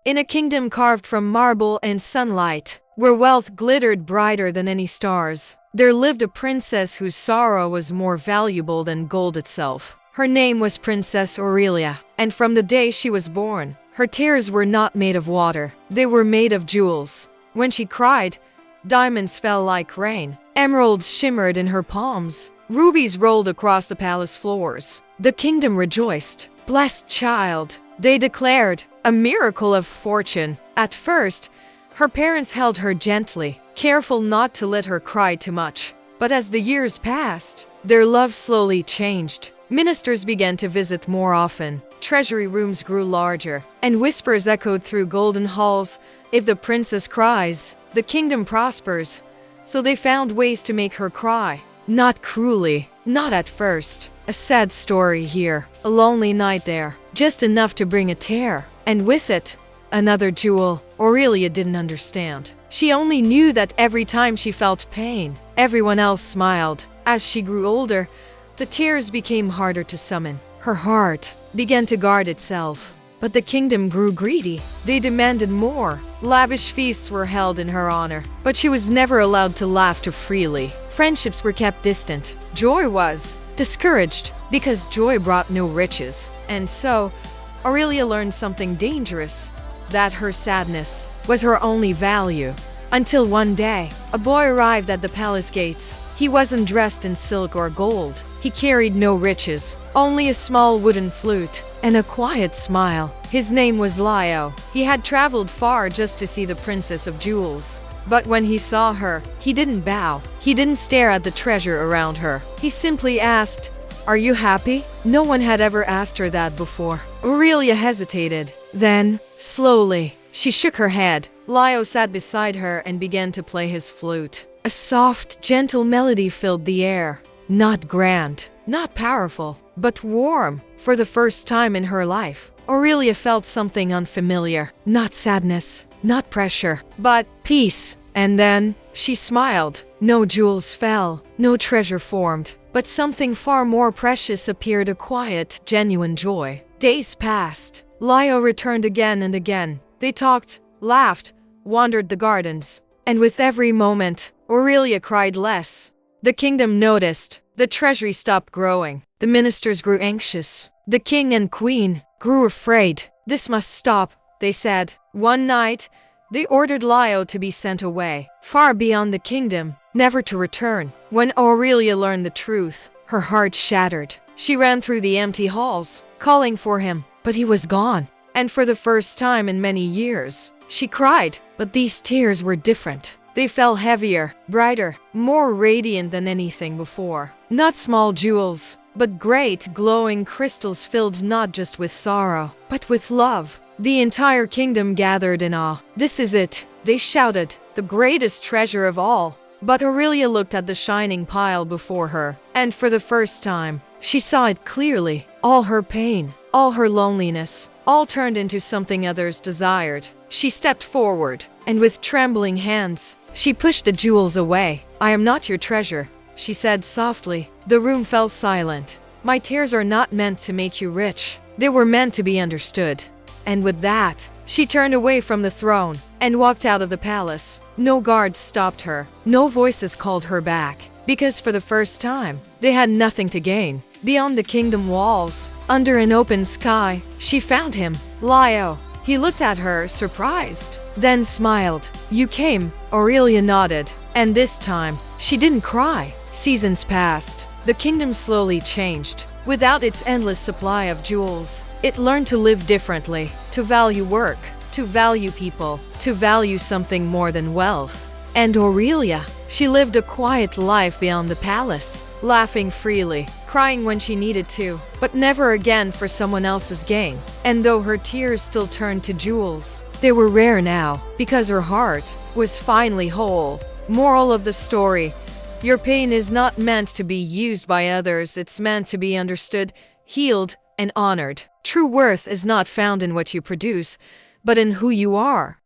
In a kingdom carved from marble and sunlight, where wealth glittered brighter than any stars, there lived a princess whose sorrow was more valuable than gold itself. Her name was Princess Aurelia, and from the day she was born, her tears were not made of water, they were made of jewels. When she cried, diamonds fell like rain, emeralds shimmered in her palms, rubies rolled across the palace floors. The kingdom rejoiced. Blessed child, they declared, a miracle of fortune. At first, her parents held her gently, careful not to let her cry too much. But as the years passed, their love slowly changed. Ministers began to visit more often, treasury rooms grew larger, and whispers echoed through golden halls. If the princess cries, the kingdom prospers. So they found ways to make her cry. Not cruelly, not at first. A sad story here, a lonely night there, just enough to bring a tear. And with it, another jewel. Aurelia didn't understand. She only knew that every time she felt pain, everyone else smiled. As she grew older, the tears became harder to summon. Her heart began to guard itself. But the kingdom grew greedy. They demanded more. Lavish feasts were held in her honor, but she was never allowed to laugh too freely. Friendships were kept distant. Joy was discouraged because joy brought no riches. And so, Aurelia learned something dangerous, that her sadness was her only value. Until one day, a boy arrived at the palace gates. He wasn't dressed in silk or gold. He carried no riches, only a small wooden flute and a quiet smile. His name was Lio. He had traveled far just to see the Princess of Jewels. But when he saw her, he didn't bow. He didn't stare at the treasure around her. He simply asked, "Are you happy?" No one had ever asked her that before. Aurelia hesitated. Then, slowly, she shook her head. Lio sat beside her and began to play his flute. A soft, gentle melody filled the air. Not grand, not powerful, but warm. For the first time in her life, Aurelia felt something unfamiliar. Not sadness, not pressure, but peace. And then, she smiled. No jewels fell, no treasure formed, but something far more precious appeared, a quiet, genuine joy. Days passed. Lio returned again and again. They talked, laughed, wandered the gardens. And with every moment, Aurelia cried less. The kingdom noticed. The treasury stopped growing. The ministers grew anxious. The king and queen grew afraid. This must stop, they said. One night, they ordered Lio to be sent away, far beyond the kingdom, never to return. When Aurelia learned the truth, her heart shattered. She ran through the empty halls, calling for him, but he was gone. And for the first time in many years, she cried, but these tears were different. They fell heavier, brighter, more radiant than anything before. Not small jewels, but great, glowing crystals filled not just with sorrow, but with love. The entire kingdom gathered in awe. "This is it," they shouted, "the greatest treasure of all." But Aurelia looked at the shining pile before her, and for the first time, she saw it clearly. All her pain, all her loneliness, all turned into something others desired. She stepped forward, and with trembling hands, she pushed the jewels away. "I am not your treasure," she said softly. The room fell silent. "My tears are not meant to make you rich. They were meant to be understood." And with that, she turned away from the throne and walked out of the palace. No guards stopped her. No voices called her back. Because for the first time, they had nothing to gain. Beyond the kingdom walls, under an open sky, she found him, Lio. He looked at her, surprised, then smiled. "You came," Aurelia nodded. And this time, she didn't cry. Seasons passed. The kingdom slowly changed. Without its endless supply of jewels, it learned to live differently, to value work, to value people, to value something more than wealth. And Aurelia, she lived a quiet life beyond the palace, laughing freely, crying when she needed to, but never again for someone else's gain. And though her tears still turned to jewels, they were rare now, because her heart was finally whole. Moral of the story: your pain is not meant to be used by others, it's meant to be understood, healed, and honored. True worth is not found in what you produce, but in who you are.